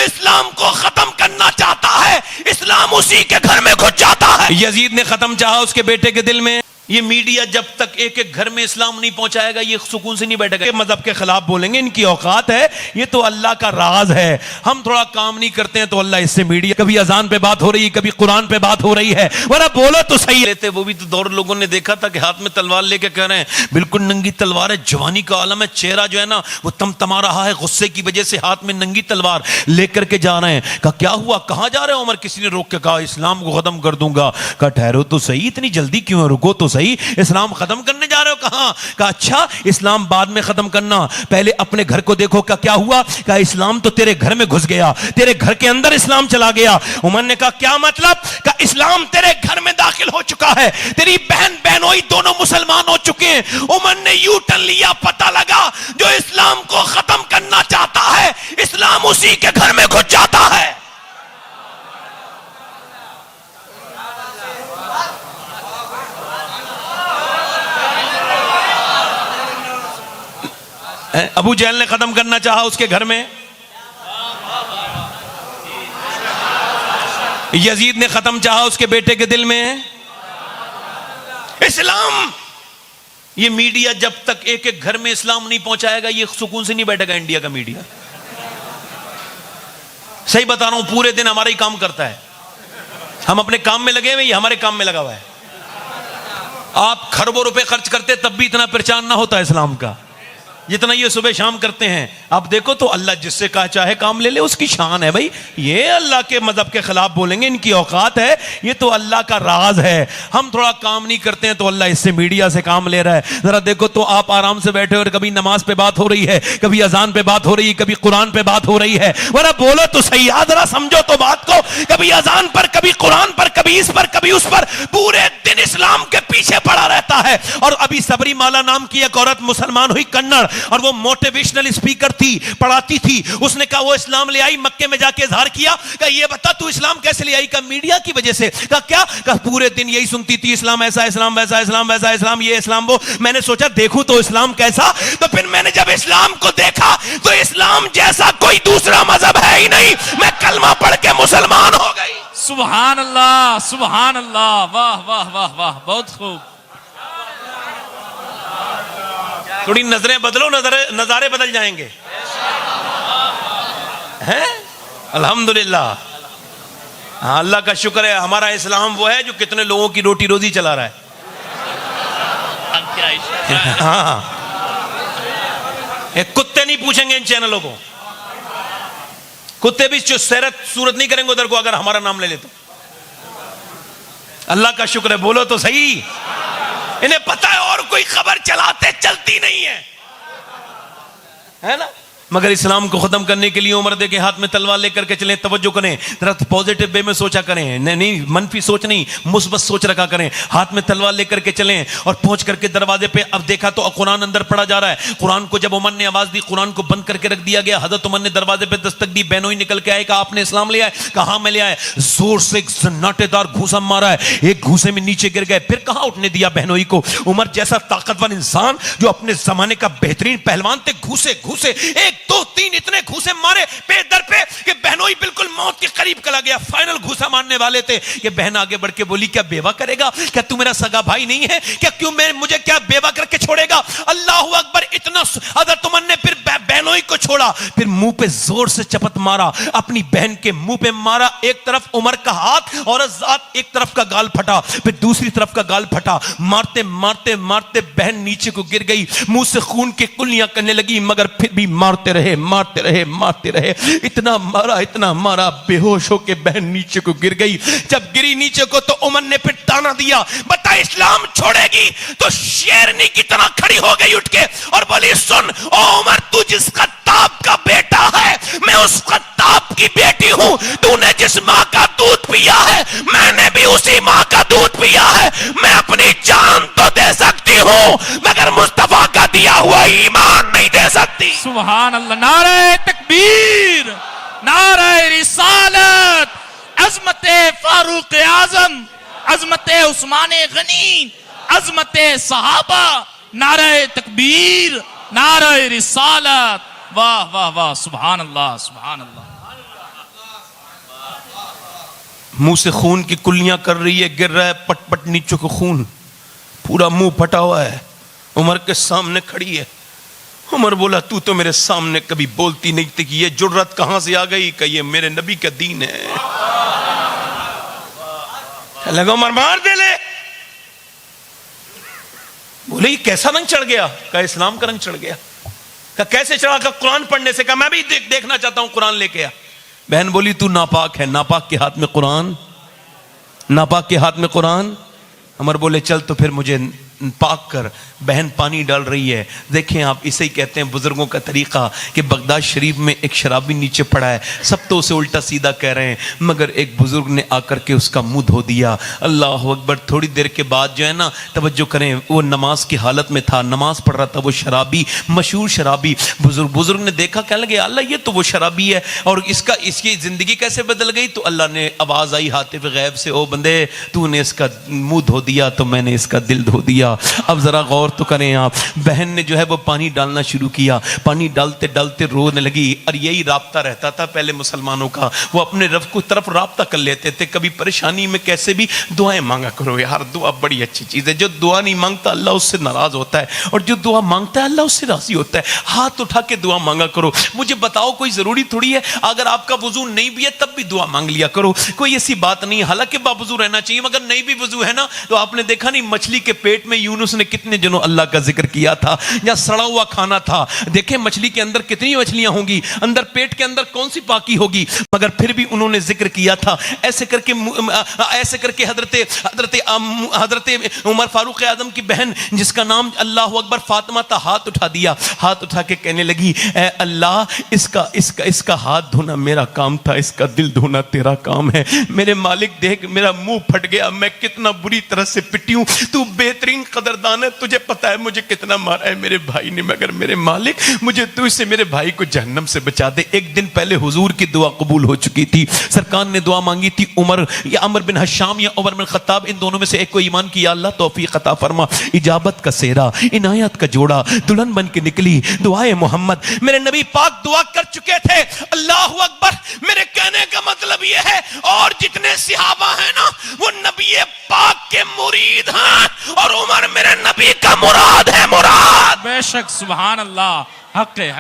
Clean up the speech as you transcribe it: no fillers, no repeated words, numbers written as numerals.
इस्लाम को खत्म करना चाहता है, इस्लाम उसी के घर में घुस जाता है। यजीद ने खत्म चाहा उसके बेटे के दिल में। ये मीडिया जब तक एक एक घर में इस्लाम नहीं पहुंचाएगा, ये सुकून से नहीं बैठेगा। मजहब के खिलाफ बोलेंगे, इनकी औकात है, ये तो अल्लाह का राज है। हम थोड़ा काम नहीं करते हैं तो अल्लाह इससे मीडिया, कभी अजान पे बात हो रही है, कभी कुरान पे बात हो रही है, वरना बोलो तो सही लेते। वो भी तो दौर लोगों ने देखा था कि हाथ में तलवार लेके कह रहे हैं, बिल्कुल नंगी तलवार है, जवानी का आलम है, चेहरा जो है ना वो तमतमा रहा है गुस्से की वजह से, हाथ में नंगी तलवार लेकर के जा रहे हैं। कहा क्या हुआ, कहां जा रहे हो उमर? किसी ने रोक के कहा इस्लाम को खत्म कर दूंगा। कहा ठहरो तो सही, इतनी जल्दी क्यों है, रुको तो सही, इस्लाम खत्म करने जा रहे हो? कहां? कहा अच्छा इस्लाम बाद में खत्म करना, पहले अपने घर को देखो। का क्या हुआ? कहा इस्लाम तो तेरे घर में घुस गया, तेरे घर के अंदर इस्लाम चला गया। उमर ने कहा क्या मतलब? कहा इस्लाम तेरे घर में दाखिल हो चुका है, तेरी बहन बहनोई दोनों मुसलमान हो चुके हैं। उमर ने यू टर्न लिया, पता लगा जो इस्लाम को खत्म करना चाहता है, इस्लाम उसी के घर में घुस जाता है। अबू जहल ने खत्म करना चाहा उसके घर में, यजीद ने खत्म चाहा उसके बेटे के दिल में। इस्लाम, ये मीडिया जब तक एक एक घर में इस्लाम नहीं पहुंचाएगा, ये सुकून से नहीं बैठेगा। इंडिया का मीडिया, सही बता रहा हूं, पूरे दिन हमारा ही काम करता है। हम अपने काम में लगे हुए, ये हमारे काम में लगा हुआ है। आप खरबों रुपए खर्च करते तब भी इतना पहचान ना होता इस्लाम का जितना ये सुबह शाम करते हैं। आप देखो तो अल्लाह जिससे कहा चाहे काम ले ले, उसकी शान है भाई। ये अल्लाह के मजहब के खिलाफ बोलेंगे, इनकी औकात है, ये तो अल्लाह का राज है। हम थोड़ा काम नहीं करते हैं तो अल्लाह इससे मीडिया से काम ले रहा है। जरा देखो तो आप आराम से बैठे और कभी नमाज पे बात हो रही है, कभी अजान पे बात हो रही है, कभी कुरान पे बात हो रही है, वरना बोलो तो सही, जरा समझो तो बात को। कभी अजान पर, कभी कुरान पर, कभी इस पर, कभी उस पर, पूरे दिन इस्लाम के पीछे पड़ा रहता है। और अभी सबरीमाला नाम की एक औरत मुसलमान हुई, कन्नड़, और वो मोटिवेशनल स्पीकर थी, पढ़ाती थी। उसने कहा वो इस्लाम ले आई, मक्के में जाके इजहार किया। कहा ये बता तू इस्लाम कैसे ले आई? कहा मीडिया की वजह से। कहा क्या? कहा पूरे दिन यही सुनती थी, इस्लाम ऐसा, इस्लाम वैसा, इस्लाम वैसा, इस्लाम ये, इस्लाम वो। मैंने सोचा देखूं तो इस्लाम कैसा। तो फिर मैंने जब इस्लाम को देखा तो इस्लाम जैसा कोई दूसरा मजहब है ही नहीं। मैं कलमा पढ़ के मुसलमान हो गई। सुभान अल्लाह, सुभान अल्लाह, वाह वाह वाह वाह, बहुत खूब। थोड़ी नजरें बदलो, नजारे बदल जाएंगे। हैं? अल्हम्दुलिल्लाह, हाँ अल्लाह का शुक्र है, हमारा इस्लाम वो है जो कितने लोगों की रोटी रोजी चला रहा है। हाँ, एक कुत्ते नहीं पूछेंगे इन चैनलों को, कुत्ते भी सैरत सूरत नहीं करेंगे उधर को अगर हमारा नाम ले ले तो। अल्लाह का शुक्र है, बोलो तो सही। इन्हें पता है और कोई खबर चलाते चलती नहीं है ना। मगर इस्लाम को खत्म करने के लिए उमर दे के हाथ में तलवार लेकर के चलें। तवज्जो करें, जरा पॉजिटिव वे में सोचा करें, नहीं मनफी सोच नहीं, मुस्बत सोच रखा करें। हाथ में तलवार लेकर के चलें और पहुंच करके दरवाजे पे अब देखा तो कुरान अंदर पढ़ा जा रहा है। कुरान को जब उमर ने आवाज दी, कुरान को बंद करके रख दिया गया। हजरत उमर ने दरवाजे पे दस्तक दी, बहनोई निकल के आए, कहा आपने इस्लाम लिया है? कहा मैं लिया है। जोर से एक सन्नाटेदार घूसा मारा है, एक घूसे में नीचे गिर गए, फिर कहां उठने दिया बहनोई को। उमर जैसा ताकतवर इंसान जो अपने जमाने का बेहतरीन पहलवान थे, घूसे घूसे, एक दो तीन इतने घूसे मारे पे दर पे कि बहनोई बिल्कुल मौत के करीब चला गया। फाइनल घूसा मारने वाले थे। ये बहन आगे बढ़ के बोली क्या बेवा करेगा? क्या तू मेरा सगा भाई नहीं है क्या? क्यों मुझे क्या बेवा करके छोड़ेगा? अल्लाह अकबर। इतना हज़रत उमर ने फिर बहनोई को छोड़ा, फिर मुंह पे जोर से चपत मारा, अपनी बहन के मुंह पे मारा। एक तरफ उमर का हाथ और एक तरफ का गाल फटा, फिर दूसरी तरफ का गाल फटा। मारते मारते मारते बहन नीचे को गिर गई, मुंह से खून की कुल्लियां करने लगी, मगर फिर भी मारते रहे मारते रहे मारते रहे। इतना मारा, बेहोश होके बहन नीचे को गिर गई। जब गिरी नीचे को तो उमर ने फिर ताना दिया, बता इस्लाम छोड़ेगी? तो शेरनी की तरह खड़ी हो गई उठ के और बोली सुन ओ उमर, तू जिस खत्ताब का बेटा है मैं उस खत्ताब की बेटी हूं। तूने जिस मां का दूध पिया है मैंने भी उसी मां का दूध पिया है। मैं अपनी जान तो दे सकती हूं मगर मुस्तफा का दिया हुआ ईमान नहीं दे सकती। सुभान अल्लाह। नारे तकबीर, नारे रिसालत, अजमत फारूक आजम, अजमत उस्मान गनी, अजमत सहाबा, नारे तकबीर, नारे रिसालत, वाह वाह वाह, सुभान अल्लाह, सुभान अल्लाह। मुंह से खून की कुल्लियां कर रही है, गिर रहा है पट पट नीचे को खून, पूरा मुंह फटा हुआ है, उमर के सामने खड़ी है। उमर बोला तू तो मेरे सामने कभी बोलती नहीं थी कि ये जुर्रत कहां से आ गई, कि ये मेरे नबी का दीन है। लगा उमर मार दे ले। बोले ये कैसा रंग चढ़ गया? का इस्लाम का रंग चढ़ गया। का कैसे चढ़ा? का कुरान पढ़ने से। का मैं भी देखना चाहता हूं, कुरान लेके आ। बहन बोली तू नापाक है, नापाक के हाथ में कुरान, नापाक के हाथ में कुरान। उमर बोले चल तो फिर मुझे पाक कर। बहन पानी डाल रही है। देखें आप, इसे ही कहते हैं बुजुर्गों का तरीका कि बगदाद शरीफ में एक शराबी नीचे पड़ा है, सब तो उसे उल्टा सीधा कह रहे हैं, मगर एक बुजुर्ग ने आकर के उसका मुंह धो दिया। अल्लाह अकबर। थोड़ी देर के बाद जो है ना, तवज्जो करें, वो नमाज की हालत में था, नमाज पढ़ रहा था वो शराबी, मशहूर शराबी। बुजुर्ग ने देखा, कहने लगे अल्लाह ये तो वो शराबी है, और इसकी जिंदगी कैसे बदल गई? तो अल्लाह ने आवाज आई हातिफ गैब से, ओ बंदे तूने इसका मुंह धो दिया तो मैंने इसका दिल धो दिया। अब जरा गौर तो करें आप। बहन ने जो है वो पानी डालना शुरू किया, पानी डालते डालते रोने लगी। और यही राब्ता रहता था पहले मुसलमानों का, वो अपने रब को तरफ राब्ता कर लेते थे। कभी परेशानी में कैसे भी दुआएं मांगा करो यार, दुआ बड़ी अच्छी चीज है। जो दुआ नहीं मांगता अल्लाह उससे नाराज होता है, और जो दुआ मांगता है अल्लाह उससे राजी होता है। हाथ उठा के दुआ मांगा करो। मुझे बताओ, कोई जरूरी थोड़ी है अगर आपका वजू नहीं भी है तब भी दुआ मांग लिया करो, कोई ऐसी बात नहीं। हालांकि बावजू रहना चाहिए, मगर नहीं भी वजू है ना, तो आपने देखा नहीं मछली के पेट में यूनुस ने कितने दिनों अल्लाह का जिक्र किया था, या सड़ा हुआ खाना था। देखें मछली के अंदर कितनी मछलियां होंगी, अंदर पेट के अंदर कौन सी पाकी होगी, मगर फिर भी उन्होंने जिक्र किया था। ऐसे करके हजरत उमर फारूक आजम की बहन जिसका नाम अल्लाह अकबर फातिमा था, हाथ उठा दिया। हाथ उठा के कहने लगी, ऐ अल्लाह इसका हाथ धोना मेरा काम था, इसका दिल धोना तेरा काम है। मेरे मालिक देख मेरा मुंह फट गया, मैं कितना बुरी तरह से पिटी हूं, तू बेहतरीन कदरदान है, तुझे पता है मुझे कितना मारा है मेरे भाई ने, मगर मेरे मालिक मुझे तू इससे मेरे भाई को जहन्नम से बचा दे। एक दिन पहले हुजूर की दुआ कबूल हो चुकी थी। सरकार ने दुआ मांगी थी, उमर या अमर बिन हशाम या उमर बिन खत्ताब, इन दोनों में से एक को ईमान किया, अल्लाह तौफीक अता फरमा। इजाबत का सेहरा, इनायत का जोड़ा, दुल्हन बन के निकली दुआए मोहम्मद। मेरे नबी पाक दुआ कर चुके थे। अल्लाह अकबर। मेरे कहने का मतलब यह है, और जितने सहाबा हैं ना वो नबी पाक के मुरीद हैं, और उमर मेरे नबी का मुराद है, मुराद। बेशक सुभान अल्लाह, हक है।